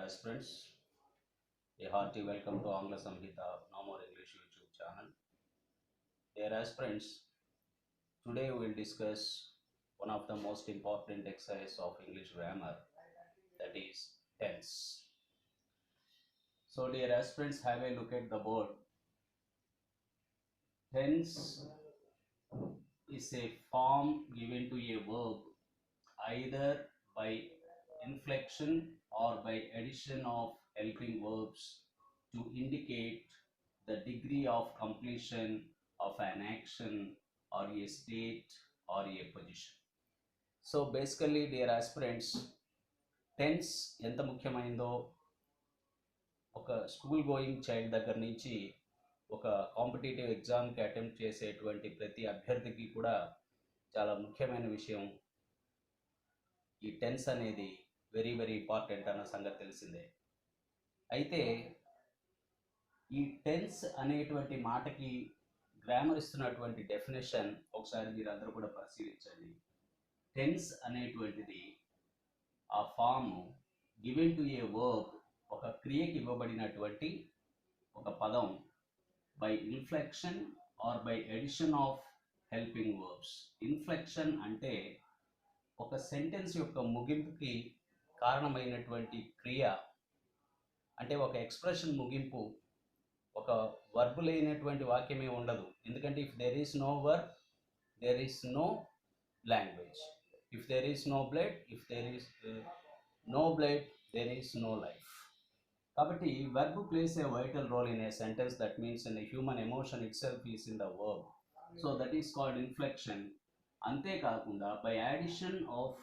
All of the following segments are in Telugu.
aspirants, a hearty welcome to Angla Samhita No More English YouTube channel. Dear aspirants, today we will discuss one of the most important exercise of English grammar, that is tense. So dear aspirants, have a look at the board. Tense is a form given to a verb either by inflection or by addition of helping verbs to indicate the degree of completion of an action or a state or a position. So basically, dear aspirants, tense ఎంత ముఖ్యమైందో ఒక స్కూల్ గోయింగ్ చైల్డ్ దగ్గర నుంచి ఒక కాంపిటేటివ్ ఎగ్జామ్కి అటెంప్ట్ చేసేటువంటి ప్రతి అభ్యర్థికి కూడా చాలా ముఖ్యమైన విషయం. ఈ టెన్స్ అనేది వెరీ ఇంపార్టెంట్ అన్న సంగతి తెలిసిందే. అయితే ఈ టెన్స్ అనేటువంటి మాటకి గ్రామర్ ఇస్తున్నటువంటి డెఫినేషన్ ఒకసారి మీరు అందరూ కూడా పరిశీలించండి. టెన్స్ అనేటువంటిది ఆ form given to a verb, ఒక క్రియకి ఇవ్వబడినటువంటి ఒక పదం by inflection or by addition of helping verbs. Inflection అంటే ఒక సెంటెన్స్ యొక్క ముగింపుకి కారణమైనటువంటి క్రియ, అంటే ఒక ఎక్స్ప్రెషన్ ముగింపు. ఒక వర్బ్ లేనటువంటి వాక్యమే ఉండదు, ఎందుకంటే if there is no verb there is no language. If there is no blood, if there is no blood there is no life. కాబట్టి verb plays a vital role in a sentence, that means in human emotion itself is in the verb. So that is called inflection. అంతేకాకుండా by addition of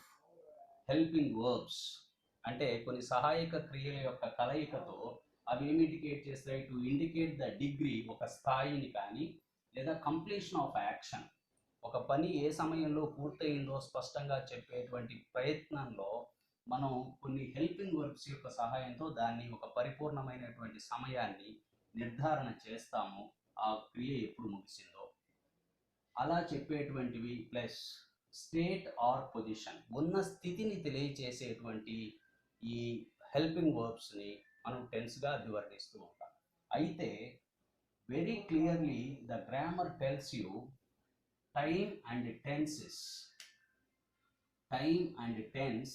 helping verbs, అంటే కొన్ని సహాయక క్రియల యొక్క కలయికతో అవి ఏమి ఇండికేట్ చేస్తాయి? టు ఇండికేట్ ద డిగ్రీ, ఒక స్థాయిని కానీ, లేదా కంప్లీషన్ ఆఫ్ యాక్షన్, ఒక పని ఏ సమయంలో పూర్తయిందో స్పష్టంగా చెప్పేటువంటి ప్రయత్నంలో మనం కొన్ని హెల్పింగ్ వర్బ్స్ యొక్క సహాయంతో దాన్ని ఒక పరిపూర్ణమైనటువంటి సమయాన్ని నిర్ధారణ చేస్తాము, ఆ క్రియ ఎప్పుడు ముగిసిందో అలా చెప్పేటువంటివి. ప్లస్ స్టేట్ ఆర్ పొజిషన్, ఉన్న స్థితిని తెలియచేసేటువంటి ఈ హెల్పింగ్ వర్బ్స్ని మనం టెన్స్గా అభివర్ణిస్తూ ఉంటాం. అయితే very clearly the grammar tells you time and tenses, time and tense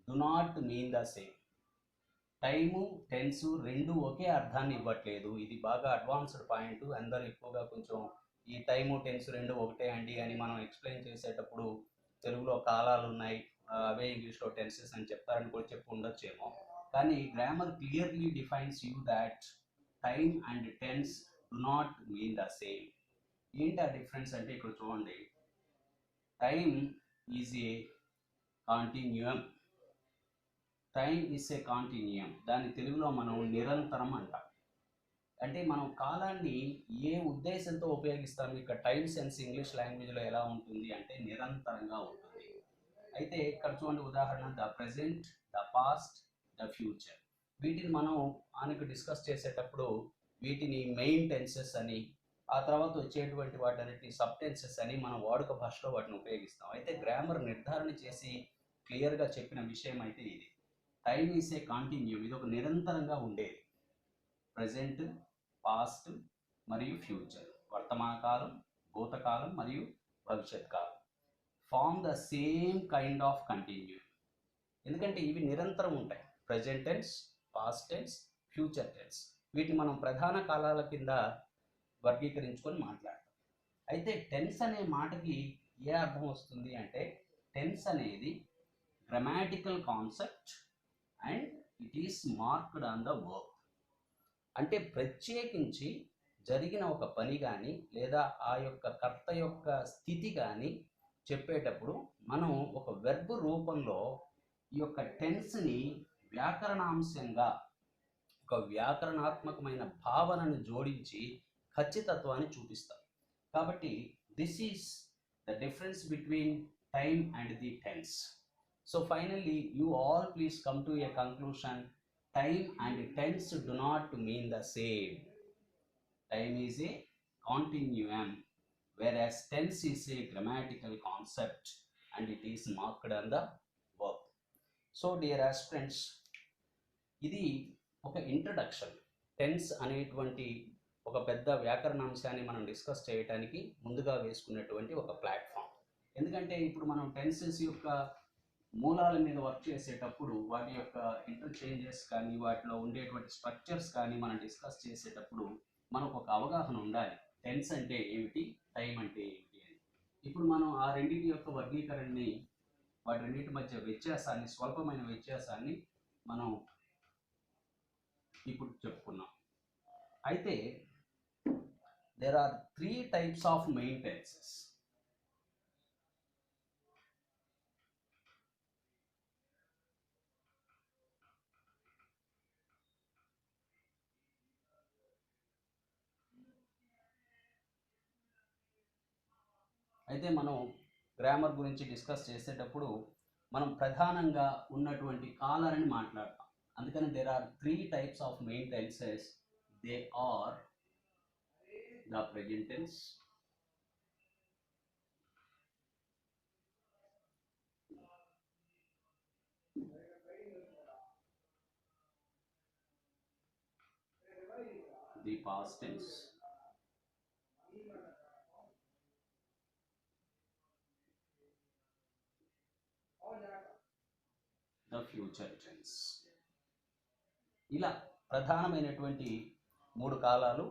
do not mean the same. Time tense రెండు ఒకే అర్థాన్ని ఇవ్వట్లేదు. ఇది బాగా అడ్వాన్స్డ్ పాయింట్. అందరూ ఎక్కువగా కొంచెం ఈ టైము టెన్స్ రెండు ఒకటే అండి అని మనం ఎక్స్ప్లెయిన్ చేసేటప్పుడు తెలుగులో కాలాలు ఉన్నాయి, అవే ఇంగ్లీష్లో టెన్సెస్ అని చెప్తారని కూడా చెప్పి ఉండొచ్చేమో. కానీ grammar clearly defines you that time and tense do not mean the same. ఏంటి ఆ డిఫరెన్స్ అంటే ఇక్కడ చూడండి, time is a continuum. Time is a continuum, దాని తెలుగులో మనం నిరంతరం అంటాం. అంటే మనం కాలాన్ని ఏ ఉద్దేశంతో ఉపయోగిస్తాం? ఇక్కడ టైమ్ సెన్స్ ఇంగ్లీష్ లాంగ్వేజ్లో ఎలా ఉంటుంది అంటే నిరంతరంగా ఉంటుంది. అయితే ఇక్కడ చూడండి ఉదాహరణ, the present, the past, the future. వీటిని మనం ఆయనకు డిస్కస్ చేసేటప్పుడు వీటిని మెయిన్ టెన్సెస్ అని, ఆ తర్వాత వచ్చేటువంటి వాటన్నిటిని సబ్ టెన్సెస్ అని మన వాడుక భాషలో వాటిని ఉపయోగిస్తాం. అయితే గ్రామర్ నిర్ధారణ చేసి క్లియర్గా చెప్పిన విషయం అయితే ఇది. టైమ్ ఈస్ ఏ కాంటిన్యూ, ఇది ఒక నిరంతరంగా ఉండేది. ప్రజెంట్, పాస్ట్ మరియు ఫ్యూచర్, వర్తమాన కాలం, భూతకాలం మరియు భవిష్యత్ కాలం form the same kind of continue. ఎందుకంటే ఇవి నిరంతరం ఉంటాయి. Present tense, past tense, future tense, వీటిని మనం ప్రధాన కాలాల కింద వర్గీకరించుకొని మాట్లాడతాం. అయితే టెన్స్ అనే మాటకి ఏ అర్థం వస్తుంది అంటే, టెన్స్ అనేది grammatical concept and it is marked on the verb. అంటే ప్రత్యేకించి జరిగిన ఒక పని కానీ లేదా ఆ యొక్క కర్త యొక్క స్థితి కానీ చెప్పేటప్పుడు మనం ఒక వెర్బ్ రూపంలో ఈ యొక్క టెన్స్ని వ్యాకరణాంశంగా, ఒక వ్యాకరణాత్మకమైన భావనను జోడించి ఖచ్చితత్వాన్ని చూపిస్తాం. కాబట్టి this is the difference between time and the tense. So finally you all please come to a conclusion. Time and tense do not mean the same. Time is a continuum, whereas tense is a grammatical concept and it is marked on the verb. So dear aspirants, ఇది ఒక ఇంట్రడక్షన్. టెన్స్ అనేటువంటి ఒక పెద్ద వ్యాకరణాంశాన్ని మనం డిస్కస్ చేయడానికి ముందుగా వేసుకున్నటువంటి ఒక ప్లాట్ఫామ్. ఎందుకంటే ఇప్పుడు మనం టెన్సెస్ యొక్క మూలాల మీద వర్క్ చేసేటప్పుడు వాటి యొక్క ఇంటర్చేంజెస్ కానీ వాటిలో ఉండేటువంటి స్ట్రక్చర్స్ కానీ మనం డిస్కస్ చేసేటప్పుడు మనకు ఒక అవగాహన ఉండాలి. టెన్స్ అంటే ఏమిటి, టైం అంటే ఏమిటి అని. ఇప్పుడు మనం ఆ రెండింటి యొక్క వర్గీకరణని, వాటి రెండింటి మధ్య వ్యత్యాసాన్ని, స్వల్పమైన వ్యత్యాసాన్ని మనం ఇప్పుడు చెప్పుకున్నాం. అయితే there are three types of main tenses. అయితే మనం గ్రామర్ గురించి డిస్కస్ చేసేటప్పుడు మనం ప్రధానంగా ఉన్నటువంటి కాలాలని మాట్లాడతాం. అందుకని there are three types of main tenses. They are the present tense, the past tense, the future tense. ఇలా ప్రధానమైనటువంటి మూడు కాలాలు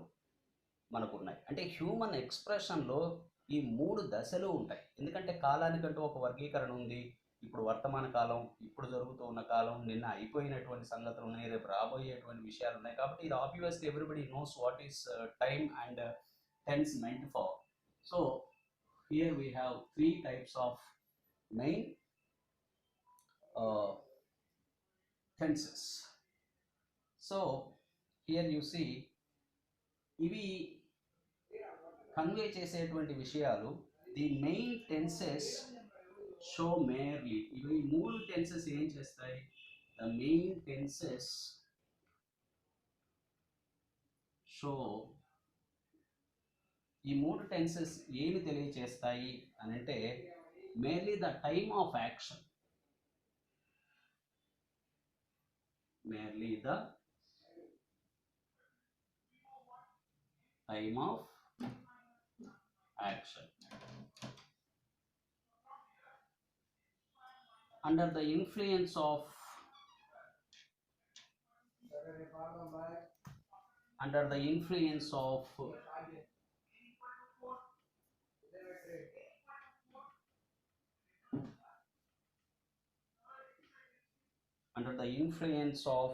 మనకు ఉన్నాయి. అంటే హ్యూమన్ ఎక్స్ప్రెషన్లో ఈ మూడు దశలు ఉంటాయి. ఎందుకంటే కాలానికంటూ ఒక వర్గీకరణ ఉంది. ఇప్పుడు వర్తమాన కాలం, ఇప్పుడు జరుగుతూ ఉన్న కాలం, నిన్న అయిపోయినటువంటి సంగతులు ఉన్నాయి, రేపు రాబోయేటువంటి విషయాలు ఉన్నాయి. కాబట్టి ఇది obviously everybody knows what is time and tense meant for. So here we have three types of main tenses. So here you see ఇవి కన్వే చేసేటువంటి విషయాలు. The main tenses show merely. ఇవి మూడు టెన్సెస్ ఏం చేస్తాయి? ద మెయిన్ టెన్సెస్ షో, ఈ మూడు టెన్సెస్ ఏమి తెలియచేస్తాయి అని అంటే merely the time of action, merely the time of action. Under the influence of under the influence of under the influence of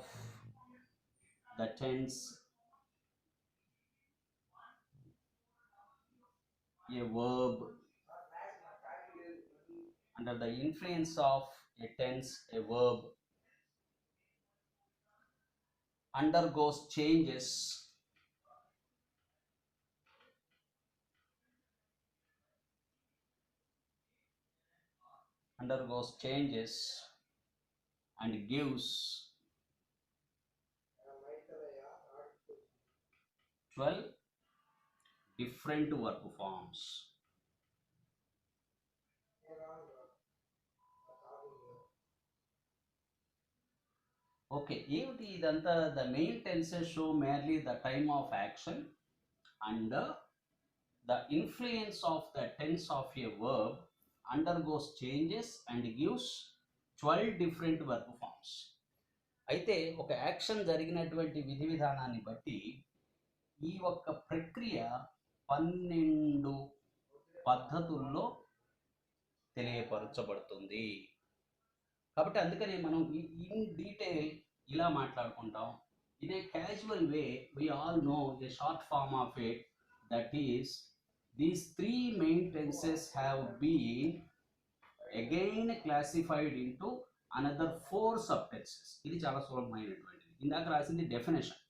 the tense, a verb, under the influence of a tense, a verb undergoes changes and gives 12 different verb forms. Okay, ఏమిటి ఇదంతా? the main tenses show merely the time of action and the influence of the tense of a verb undergoes changes and gives 12 different verb forms. అయితే ఒక యాక్షన్ జరిగినటువంటి విధి విధానాన్ని బట్టి ఈ ఒక్క ప్రక్రియ 12 పద్ధతుల్లో తెలియపరచబడుతుంది. కాబట్టి అందుకనే మనం ఇన్ డీటెయిల్ ఇలా మాట్లాడుకుంటాం. In a casual way we all know a short form of it, that is these three main tenses have been again classified into another 4 subtenses. ఇది చాలా సులభమైనటువంటిది. ఇందాక రాసింది definition.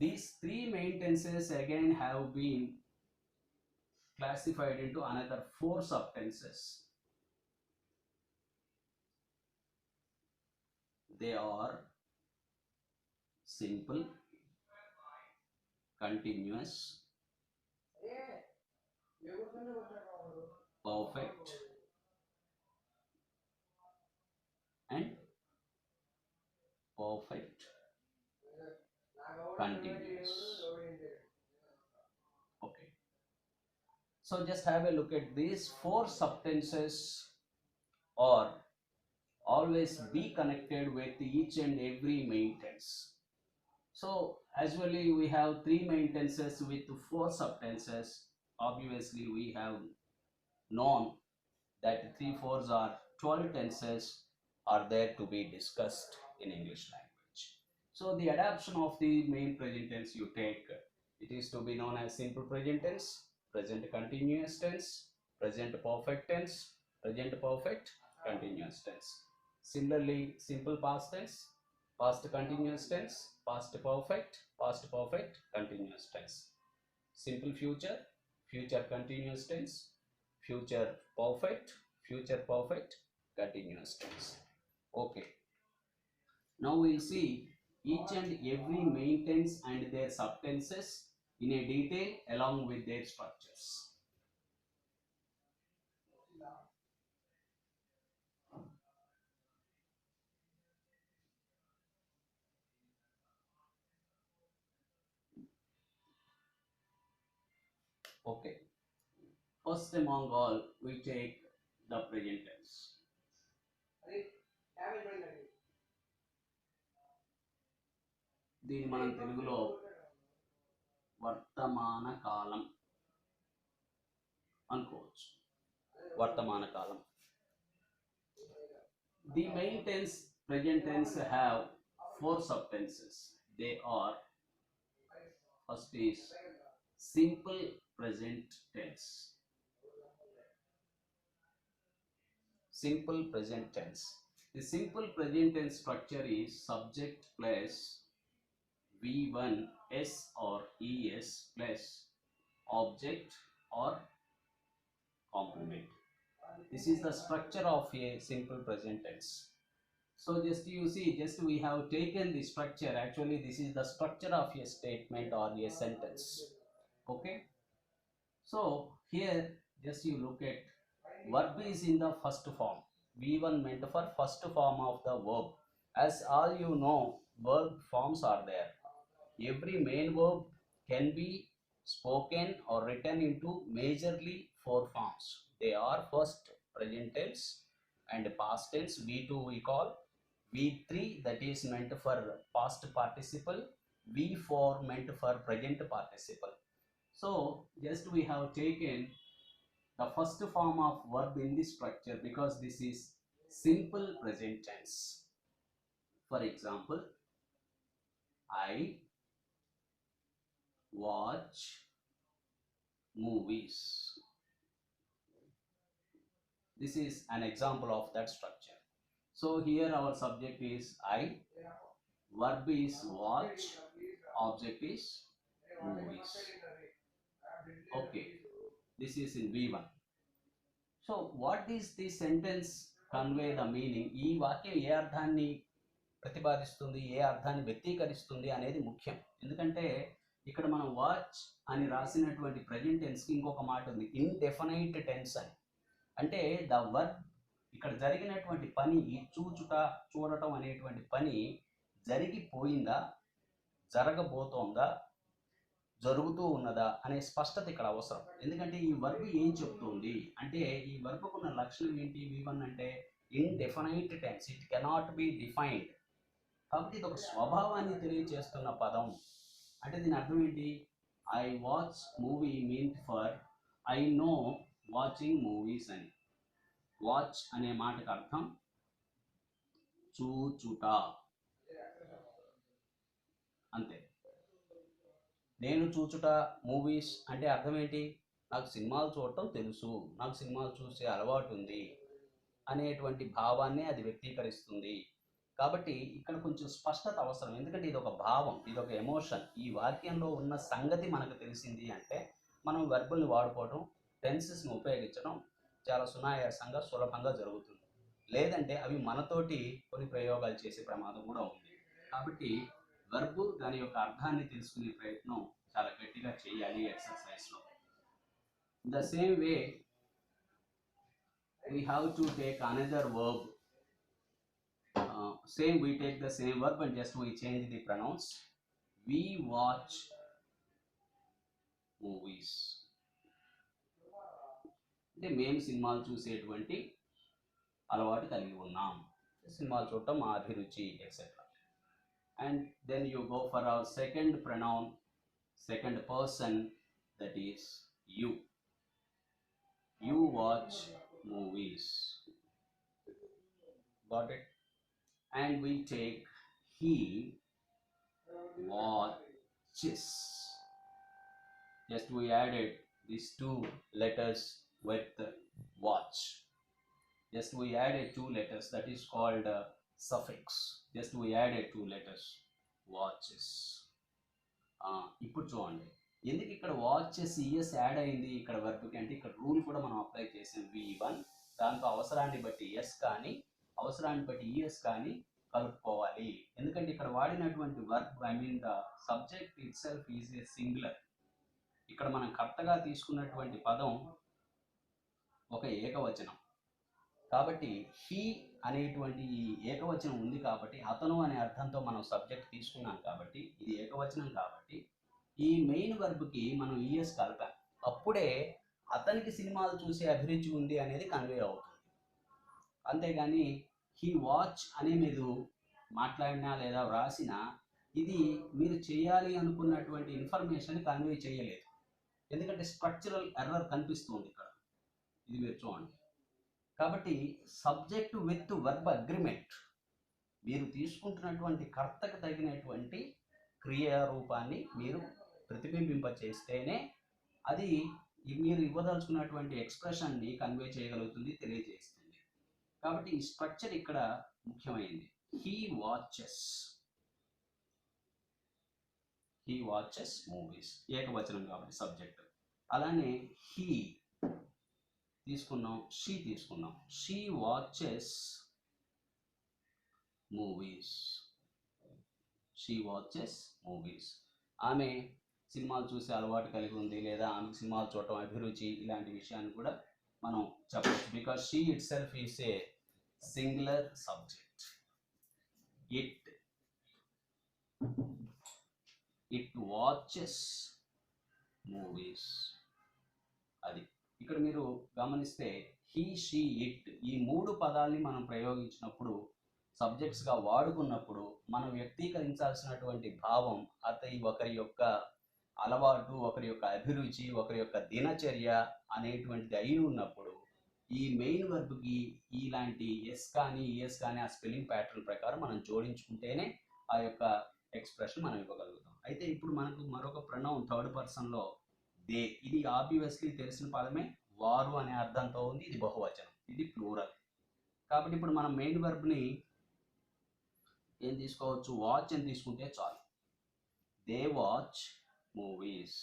These three main tenses again have been classified into another 4 subtenses. They are simple, continuous, perfect and So just have a look at these four subtenses are always be connected with each and every main tense. So usually we have three main tenses with four subtenses. Obviously we have known that 3 fours are 12 tenses are there to be discussed in English language. So the adaptation of the main present tense you take, it is to be known as simple present tense, present continuous tense, present perfect tense, present perfect continuous tense. Similarly, simple past tense, past continuous tense, past perfect continuous tense. Simple future, future continuous tense, future perfect continuous tense. Okay, now we'll see each and every main tense and their subtenses in a detail along with their structures. Okay, first among all we take the present tense. దీన్ని మనం తెలుగులో వర్తమాన కాలం అనుకోవచ్చు. వర్తమాన కాలం. The main tense, present tense have four subtenses. They are, first is simple present tense. Simple present tense. The simple present tense structure is subject plus V1 S or ES plus object or complement. This is the structure of a simple present tense. So just you see, just we have taken the structure. Actually this is the structure of a statement or a sentence. Okay, so here just you look at verb is in the first form. V1 meant for first form of the verb. As all you know, verb forms are there. Every main verb can be spoken or written into majorly four forms. They are first present tense and past tense. V2 we call, V3 that is meant for past participle, V4 meant for present participle. So just we have taken the first form of verb in this structure because this is simple present tense. For example, I watch movies. This is an example of that structure. So here our subject is I, verb is watch, object is movies. Okay, this is in V1. So what is this sentence convey the meaning? ఈ వాక్యం ఏ అర్థాన్ని ప్రతిపాదిస్తుంది, ఏ అర్థాన్ని వ్యక్తీకరిస్తుంది అనేది ముఖ్యం. ఎందుకంటే ఇక్కడ మనం వాచ్ అని రాసినటువంటి ప్రజెంట్ టెన్స్కి ఇంకొక మాట ఉంది, ఇండెఫినైట్ టెన్స్ అని. అంటే ద వర్బ్ ఇక్కడ జరిగినటువంటి పని, ఈ చూచుట చూడటం అనేటువంటి పని జరిగిపోయిందా, జరగబోతోందా, జరుగుతూ ఉన్నదా అనే స్పష్టత ఇక్కడ అవసరం. ఎందుకంటే ఈ వర్బ్ ఏం చెప్తుంది అంటే, ఈ వర్బ్కున్న లక్షణం ఏంటి? V1 అంటే indefinite tense, it cannot be defined. కాబట్టి ఇది ఒక స్వభావాన్ని తెలియజేస్తున్న పదం. అంటే దీని అర్థం ఏంటి? I watch movie mean for I know watching movies అని. వాచ్ అనే మాటకు అర్థం చూచుట, అంతే. నేను చూచుట మూవీస్ అంటే అర్థం ఏంటి? నాకు సినిమాలు చూడటం తెలుసు, నాకు సినిమాలు చూసే అలవాటు ఉంది అనేటువంటి భావాన్ని అది వ్యక్తీకరిస్తుంది. కాబట్టి ఇక్కడ కొంచెం స్పష్టత అవసరం. ఎందుకంటే ఇది ఒక భావం, ఇది ఒక ఎమోషన్. ఈ వాక్యంలో ఉన్న సంగతి మనకు తెలిసింది అంటే మనం వెర్బుల్ని వాడుకోవడం, టెన్సెస్ని ఉపయోగించడం చాలా సునాయాసంగా సులభంగా జరుగుతుంది. లేదంటే అవి మనతోటి కొన్ని ప్రయోగాలు చేసే ప్రమాదం కూడా ఉంది. కాబట్టి వెర్బ్ దాని యొక్క అర్థాన్ని తెలుసుకునే ప్రయత్నం చాలా గట్టిగా చేయాలి ఎక్సర్సైజ్లో. In the same way we have to take another verb. Same, we take the same verb and just we change the pronouns. We watch movies. అంటే మేము సినిమాలు చూసేటువంటి అలవాటు కలిగి ఉన్నాం, సినిమాలు చూడటం మా అభిరుచి etcetera. And then you go for our second pronoun, second person, that is you. You watch movies. Got it? And we take he watches. Just we added these two letters with watch. Just we added two letters, that is called suffix. Just we added two letters, watches. ఇప్పుడు చూడండి, ఎందుకు ఇక్కడ వాచెస్ ఈఎస్ యాడ్ అయింది ఇక్కడ వర్బ్కి అంటే ఇక్కడ రూల్ కూడా మనం అప్లై చేసాం V1. దాంతో అవసరాన్ని బట్టి ఎస్ కానీ అవసరాన్ని బట్టి ఈఎస్ కానీ కలుపుకోవాలి. ఎందుకంటే ఇక్కడ వాడినటువంటి verb, I mean the subject it self is a singular. ఇక్కడ మనం కర్తగా తీసుకున్నటువంటి పదం ఒక ఏకవచనం కాబట్టి హీ అనేటువంటి ఈ ఏకవచనం ఉంది కాబట్టి అతను అనే అర్థంతో మనం సబ్జెక్ట్ తీసుకున్నాం కాబట్టి ఇది ఏకవచనం కాబట్టి ఈ మెయిన్ వర్బ్కి మనం ఈఎస్ కలిపాం. అప్పుడే అతనికి సినిమాలు చూసే అభిరుచి ఉంది అనేది కన్వే అవుతుంది. అంతేగాని హీ వాచ్ అనే మీరు మాట్లాడినా లేదా వ్రాసినా ఇది మీరు చేయాలి అనుకున్నటువంటి ఇన్ఫర్మేషన్ కన్వే చేయలేదు. ఎందుకంటే స్ట్రక్చరల్ ఎర్రర్ కనిపిస్తుంది ఇక్కడ, ఇది మీరు చూడండి. కాబట్టి సబ్జెక్ట్ విత్ వర్బ్ అగ్రిమెంట్, మీరు తీసుకుంటున్నటువంటి కర్తకు తగినటువంటి క్రియారూపాన్ని మీరు ప్రతిబింబింపచేస్తేనే అది మీరు ఇవ్వదలుచుకున్నటువంటి ఎక్స్ప్రెషన్ని కన్వే చేయగలుగుతుంది, తెలియజేస్తుంది. కాబట్టి ఈ స్ట్రక్చర్ ఇక్కడ ముఖ్యమైనది. హీ వాచెస్ మూవీస్, ఏకవచనం కాబట్టి సబ్జెక్ట్. అలానే హీ తీసుకున్నాం, షీ తీసుకున్నాం, she watches movies. She watches movies, ఆమె సినిమాలు చూసే అలవాటు కలిగి ఉంది లేదా ఆమెకు సినిమాలు చూడటం అభిరుచి, ఇలాంటి విషయాన్ని కూడా మనం చెప్పచ్చు. Because she it self is a singular subject. It watches movies. అది ఇక్కడ మీరు గమనిస్తే హీ, షీ, ఇట్ ఈ మూడు పదాలని మనం ప్రయోగించినప్పుడు, సబ్జెక్ట్స్గా వాడుకున్నప్పుడు మనం వ్యక్తీకరించాల్సినటువంటి భావం ఒకరి యొక్క అలవాటు, ఒకరి యొక్క అభిరుచి, ఒకరి యొక్క దినచర్య అనేటువంటిది అయి ఉన్నప్పుడు ఈ మెయిన్ వర్బ్కి ఇలాంటి ఎస్ కానీ ఈఎస్ కానీ ఆ స్పెల్లింగ్ ప్యాటర్న్ ప్రకారం మనం జోడించుకుంటేనే ఆ యొక్క ఎక్స్ప్రెషన్ మనం ఇవ్వగలుగుతాం. అయితే ఇప్పుడు మనకు మరొక ప్రొనౌన్ థర్డ్ పర్సన్లో దే. ఇది ఆబ్వియస్లీ తెలిసిన పదమే, వారు అనే అర్థంతో ఉంది. ఇది బహువచనం, ఇది ప్లూరల్. కాబట్టి ఇప్పుడు మనం మెయిన్ వర్బ్ని ఏం తీసుకోవచ్చు, వాచ్ అని తీసుకుంటే చాలు. They watch movies.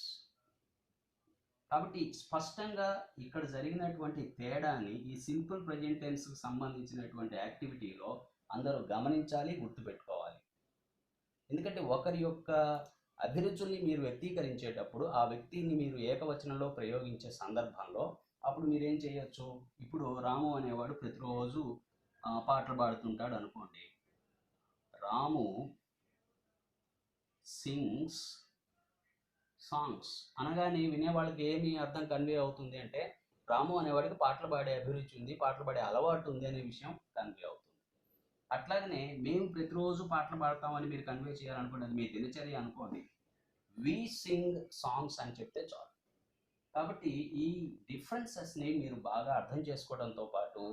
కాబట్టి స్పష్టంగా ఇక్కడ జరిగినటువంటి తేడాని ఈ సింపుల్ ప్రెజెంట్ టెన్స్కి సంబంధించినటువంటి యాక్టివిటీలో అందరూ గమనించాలి, గుర్తుపెట్టుకోవాలి. ఎందుకంటే ఒకరి యొక్క అభిరుచుల్ని మీరు వ్యక్తీకరించేటప్పుడు ఆ వ్యక్తిని మీరు ఏకవచనంలో ప్రయోగించే సందర్భంలో అప్పుడు మీరేం చేయొచ్చు, ఇప్పుడు రాము అనేవాడు ప్రతిరోజు పాటలు పాడుతుంటాడు అనుకోండి. రాము సింగ్స్ సాంగ్స్ అనగానే వినేవాళ్ళకి ఏమి అర్థం కన్వే అవుతుంది అంటే రాము అనేవాడికి పాటలు పాడే అభిరుచి ఉంది, పాటలు పాడే అలవాటు ఉంది అనే విషయం కన్వే అవుతుంది. అట్లాగనే మేము ప్రతిరోజు పాటలు పాడతామని మీరు కన్వే చేయాలనుకోండి, అది మీ దినచర్య అనుకోండి. వి సింగ్ సాంగ్స్ అని చెప్తే చాలు. కాబట్టి ఈ డిఫరెన్సెస్ని మీరు బాగా అర్థం చేసుకోవడంతో పాటు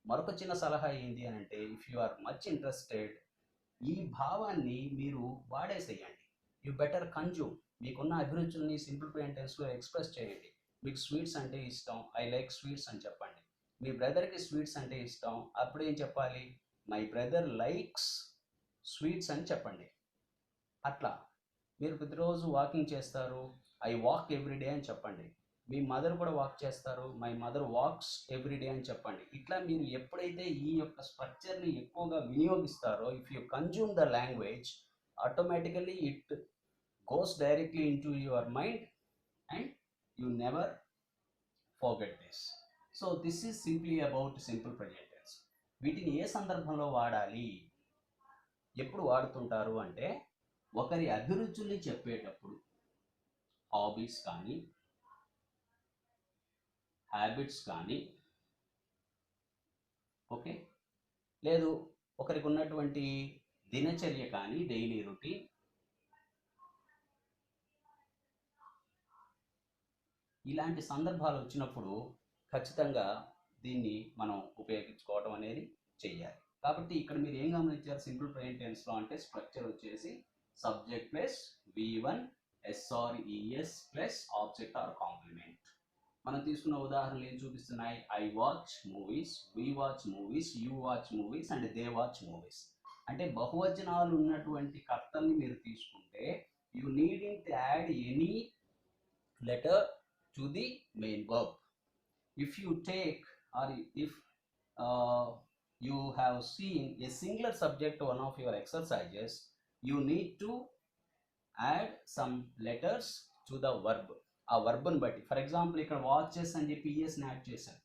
మరొక చిన్న సలహా ఏంటి అని అంటే, if you are much interested ఈ భావాన్ని మీరు వాడేసేయండి. You better consume. మీకున్న అభిరుచుల్ని సింపుల్ ప్రెజెంట్ టెన్స్లో ఎక్స్ప్రెస్ చేయండి. మీకు స్వీట్స్ అంటే ఇష్టం, ఐ లైక్ స్వీట్స్ అని చెప్పండి. మీ బ్రదర్కి స్వీట్స్ అంటే ఇష్టం, అప్పుడు ఏం చెప్పాలి, మై బ్రదర్ లైక్స్ స్వీట్స్ అని చెప్పండి. అట్లా మీరు ప్రతిరోజు వాకింగ్ చేస్తారు, ఐ వాక్ ఎవ్రీడే అని చెప్పండి. మీ మదర్ కూడా వాక్ చేస్తారు, మై మదర్ వాక్స్ ఎవ్రీడే అని చెప్పండి. ఇట్లా మీరు ఎప్పుడైతే ఈ యొక్క స్ట్రక్చర్ని ఎక్కువగా వినియోగిస్తారో, if you consume the language, automatically it goes directly into your mind and you never forget this. So this is simply about simple present tense. వీటిని ఏ సందర్భంలో వాడాలి, ఎప్పుడు వాడుతుంటారు అంటే ఒకరి అభిరుచుల్ని చెప్పేటప్పుడు, హాబీస్ కానీ హ్యాబిట్స్ కానీ, ఓకే, లేదు ఒకరికి ఉన్నటువంటి దినచర్య కానీ, డైలీ రొటీన్, ఇలాంటి సందర్భాలు వచ్చినప్పుడు ఖచ్చితంగా దీన్ని మనం ఉపయోగించుకోవడం అనేది చెయ్యాలి. కాబట్టి ఇక్కడ మీరు ఏం గమనించారు సింపుల్ ప్రెజెంట్ టెన్స్లో అంటే స్ట్రక్చర్ వచ్చేసి subject plus V1 SRES plus object or complement. మనం తీసుకున్న ఉదాహరణలు ఏం చూపిస్తున్నాయి? I watch movies, we watch movies, you watch movies and they watch movies. అంటే బహువచనాలు ఉన్నటువంటి కర్తల్ని మీరు తీసుకుంటే you needn't add any letter to the main verb. If you take or if you have seen a singular subject to one of your exercises, you need to add some letters to the verb. ఆ వర్బ్ని బట్టి ఫర్ ఎగ్జాంపుల్ ఇక్కడ వాచెస్ అని చెప్పి ఈఎస్ని యాడ్ చేశాను.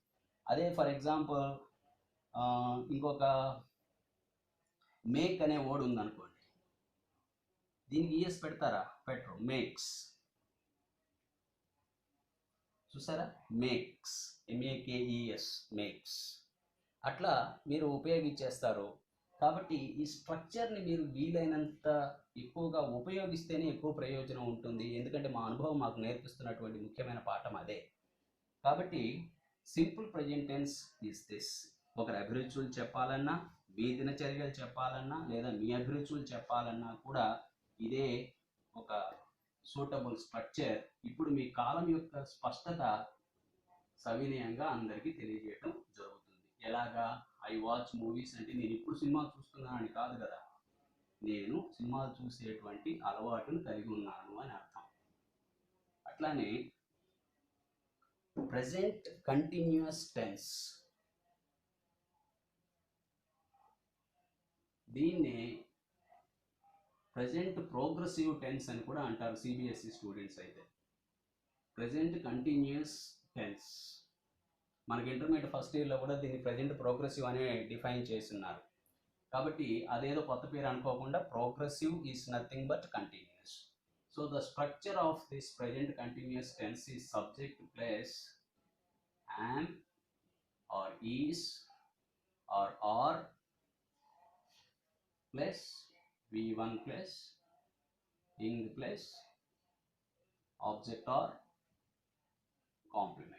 అదే ఫర్ ఎగ్జాంపుల్ ఇంకొక మేక్ అనే వర్డ్ ఉందనుకోండి, దీనికి ఈఎస్ పెడతారా? పెట్టరు. మేక్స్, చూసారా? Makes, MAKES, makes. అట్లా మీరు ఉపయోగించేస్తారు. కాబట్టి ఈ స్ట్రక్చర్ని మీరు వీలైనంత ఎక్కువగా ఉపయోగిస్తేనే ఎక్కువ ప్రయోజనం ఉంటుంది. ఎందుకంటే మా అనుభవం మాకు నేర్పిస్తున్నటువంటి ముఖ్యమైన పాఠం అదే. కాబట్టి simple present tense is this. ఒకరి అభిరుచులు చెప్పాలన్నా, మీ దినచర్యలు చెప్పాలన్నా, లేదా మీ అభిరుచులు చెప్పాలన్నా కూడా ఇదే ఒక సూటబుల్ స్ట్రక్చర్. ఇప్పుడు మీ కాలం యొక్క స్పష్టత సవినయంగా అందరికీ తెలియజేయడం జరుగుతుంది. ఎలాగా? ఐ వాచ్ మూవీస్ అంటే నేను ఇప్పుడు సినిమా చూస్తున్నానని కాదు కదా, నేను సినిమాలు చూసేటువంటి అలవాటును కలిగి ఉన్నాను అని అర్థం. అట్లానే ప్రెజెంట్ కంటిన్యూస్ టెన్స్, దీన్నే ప్రెజెంట్ ప్రోగ్రెసివ్ టెన్స్ అని కూడా అంటారు సిబిఎస్ఈ స్టూడెంట్స్ అయితే. ప్రెజెంట్ కంటిన్యూస్ టెన్స్ మనకి ఇంటర్మీడియట్ ఫస్ట్ ఇయర్లో కూడా దీన్ని ప్రెజెంట్ ప్రోగ్రెసివ్ అనే డిఫైన్ చేస్తున్నారు. కాబట్టి అదేదో కొత్త పేరు అనుకోకుండా progressive is nothing but continuous. So the structure of this present continuous tense is subject plus am or is or are plus V1 plus ing plus object or complement.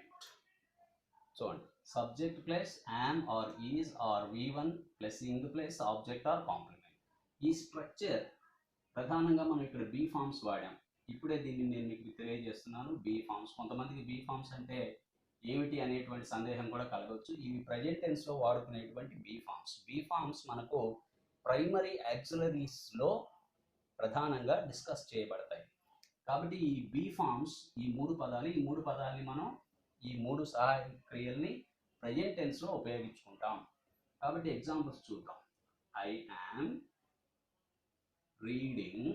So subject plus am or is or V1 plus ing plus object or complement. ఈ స్ట్రక్చర్ ప్రధానంగా మనం ఇక్కడ బీ ఫార్మ్స్ వాడాం. ఇప్పుడే దీన్ని నేను మీకు తెలియజేస్తున్నాను. బీ ఫార్మ్స్, కొంతమందికి బీ ఫార్మ్స్ అంటే ఏమిటి అనేటువంటి సందేహం కూడా కలగవచ్చు. ఇవి ప్రెజెంట్ టెన్స్లో వాడుకునేటువంటి బీ ఫార్మ్స్. బీ ఫార్మ్స్ మనకు ప్రైమరీ యాక్సిలరీస్లో ప్రధానంగా డిస్కస్ చేయబడతాయి. కాబట్టి ఈ బీ ఫార్మ్స్, ఈ మూడు పదాలని మనం ఈ మూడు సహాయ క్రియల్ని ప్రెజెంట్ టెన్స్లో ఉపయోగించుకుంటాం. కాబట్టి ఎగ్జాంపుల్స్ చూద్దాం. I am reading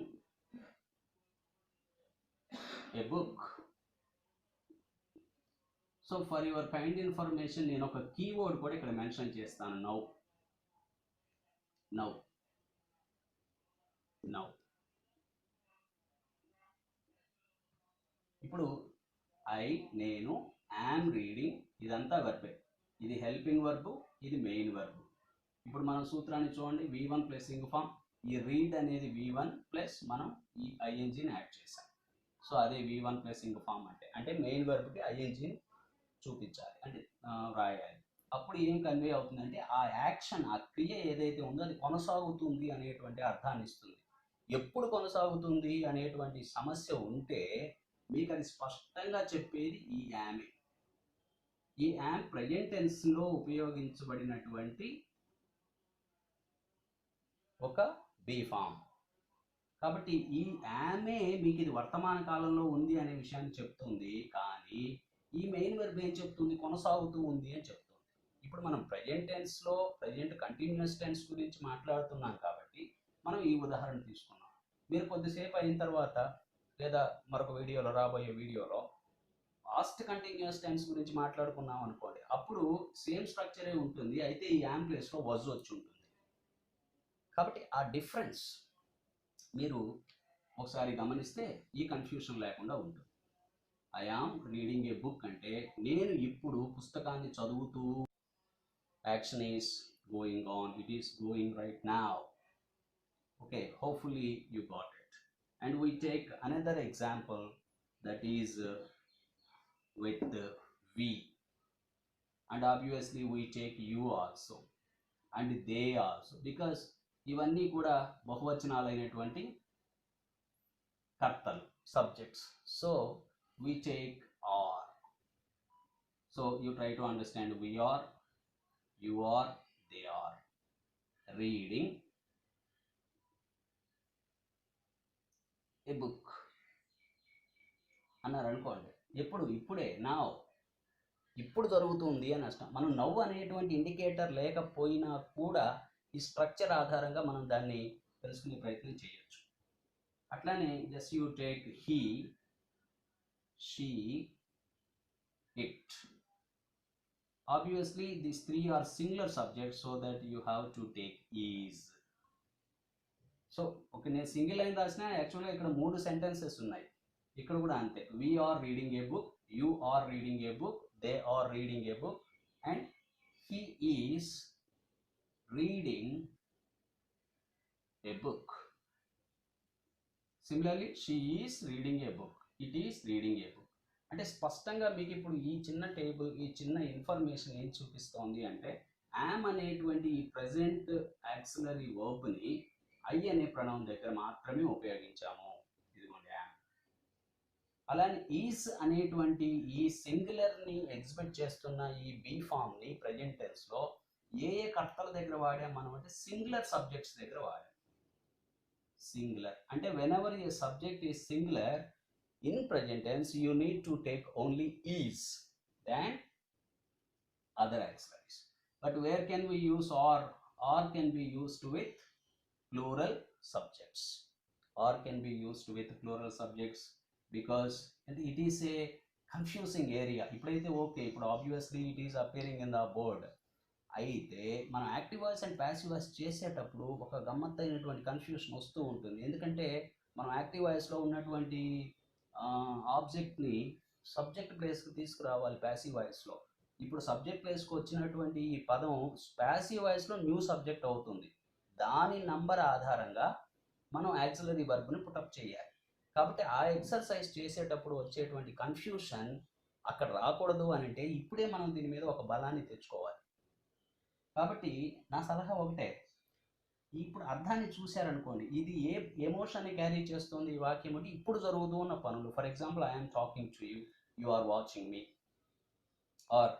a book. So for your kind information నేను ఒక కీవర్డ్ కూడా ఇక్కడ మెన్షన్ చేస్తాను. నౌ. ఇప్పుడు నేను, యామ్ రీడింగ్, ఇదంతా వర్బే. ఇది హెల్పింగ్ వర్బ్, ఇది మెయిన్ వర్బ్. ఇప్పుడు మనం సూత్రాన్ని చూడండి. V1 plus ing form. ఈ రీడ్ అనేది V1 ప్లస్ మనం ఈ ఐఎన్జీని యాడ్ చేసాం. సో అదే V1 ప్లస్ ఇంగ్ ఫామ్ అంటే మెయిన్ వర్బ్కి ఐఎన్జీని చూపించాలి, అంటే రాయాలి. అప్పుడు ఏం కన్వే అవుతుందంటే ఆ యాక్షన్, ఆ క్రియ ఏదైతే ఉందో అది కొనసాగుతుంది అనేటువంటి అర్థాన్ని ఇస్తుంది. ఎప్పుడు కొనసాగుతుంది అనేటువంటి సమస్య ఉంటే మీకు అది స్పష్టంగా చెప్పేది ఈ యామే. ఈ యామ్ ప్రెజెంట్ టెన్స్లో ఉపయోగించబడినటువంటి ఒక బీ ఫామ్. కాబట్టి ఈ యామే మీకు ఇది వర్తమాన కాలంలో ఉంది అనే విషయాన్ని చెప్తుంది. కానీ ఈ మెయిన్ వర్బ్ ఏం చెప్తుంది? కొనసాగుతూ ఉంది అని చెప్తుంది. ఇప్పుడు మనం ప్రెజెంట్ టెన్స్లో ప్రెజెంట్ కంటిన్యూస్ టెన్స్ గురించి మాట్లాడుతున్నాం కాబట్టి మనం ఈ ఉదాహరణ తీసుకున్నాం. మీరు కొద్దిసేపు అయిన తర్వాత లేదా మరొక వీడియోలో, రాబోయే వీడియోలో పాస్ట్ కంటిన్యూస్ టెన్స్ గురించి మాట్లాడుకున్నాం అనుకోండి, అప్పుడు సేమ్ స్ట్రక్చరే ఉంటుంది. అయితే ఈ యామ్ ప్లేస్లో వజ్ వచ్చి ఉంటుంది. కాబట్టి ఆ డిఫరెన్స్ మీరు ఒకసారి గమనిస్తే ఈ కన్ఫ్యూషన్ లేకుండా ఉంటుంది. I am reading a book అంటే నేను ఇప్పుడు పుస్తకాన్ని చదువుతూ, action is going on, it is going right now. Okay, hopefully you got it. And we take another example, that is with we, and obviously we take you also and they also, because ఇవన్నీ కూడా బహువచనాలైనటువంటి కర్తలు, subjects. So we take are. So you try to understand, we are, you are, they are reading A book అన్నారు అనుకోండి, ఇప్పుడే నా ఇప్పుడు జరుగుతుంది అని అర్థం. మనం నవ్వు అనేటువంటి ఇండికేటర్ లేకపోయినా కూడా ఈ స్ట్రక్చర్ ఆధారంగా మనం దాన్ని తెలుసుకునే ప్రయత్నం చేయొచ్చు. అట్లానే just you take he, she, it. Obviously these three are singular subjects, so that you have to take is. So okay, నేను సింగిల్ లైన్ రాసిన, యాక్చువల్గా ఇక్కడ 3 సెంటెన్సెస్ ఉన్నాయి. ఇక్కడ కూడా అంతే. we are reading a book, you are reading a book, they are reading a book, and he is reading a book. Similarly, she is reading a book, it is reading a book. అంటే స్పష్టంగా మీకు ఇప్పుడు ఈ చిన్న టేబుల్, ఈ చిన్న ఇన్ఫర్మేషన్ ఏం చూపిస్తోంది అంటే, యామ్ అనేటువంటి ఈ ప్రెజెంట్ యాక్సిలరీ వర్బ్ని ఐ అనే ప్రణవం దగ్గర మాత్రమే ఉపయోగించాము. ఇదిగోండి యామ్. అలానే ఈస్ అనేటువంటి ఈ సింగులర్ని ఎగ్జిబిట్ చేస్తున్న ఈ బీ ఫామ్ని ప్రెజెంట్ టెన్స్లో ఏ కర్తల దగ్గర వాడాం మనం అంటే, సింగులర్ సబ్జెక్ట్స్ దగ్గర వాడాం. సింగులర్ అంటే whenever a subject is singular in present tense, you need to take only is than other auxiliaries. But where can we use or? Or can be used with plural subjects. Or can be used with plural subjects because it is a confusing area. ఇప్పుడైతే ఓకే, ఇప్పుడు obviously it is appearing in the board. అయితే మనం active voice and passive voice చేసేటప్పుడు ఒక గమ్మత్తైనటువంటి కన్ఫ్యూషన్ వస్తూ ఉంటుంది. ఎందుకంటే మనం యాక్టివ్ వాయిస్లో ఉన్నటువంటి ఆబ్జెక్ట్ని సబ్జెక్ట్ ప్లేస్కి తీసుకురావాలి ప్యాసివ్ వాయిస్లో. ఇప్పుడు సబ్జెక్ట్ ప్లేస్కి వచ్చినటువంటి ఈ పదం ప్యాసివ్ వాయిస్లో న్యూ సబ్జెక్ట్ అవుతుంది. దాని నంబర్ ఆధారంగా మనం యాక్సిలరీ వర్బ్ని పుటప్ చేయాలి. కాబట్టి ఆ ఎక్సర్సైజ్ చేసేటప్పుడు వచ్చేటువంటి కన్ఫ్యూషన్ అక్కడ రాకూడదు అని అంటే, ఇప్పుడే మనం దీని మీద ఒక బలాన్ని తెచ్చుకోవాలి. కాబట్టి నా సలహా ఒకటే, ఇప్పుడు అర్థాన్ని చూశారనుకోండి, ఇది ఏ ఎమోషన్ని క్యారీ చేస్తుంది ఈ వాక్యం అంటే, ఇప్పుడు జరుగుతూ ఉన్న పనులు. For example, I'm talking to you, you are watching me, are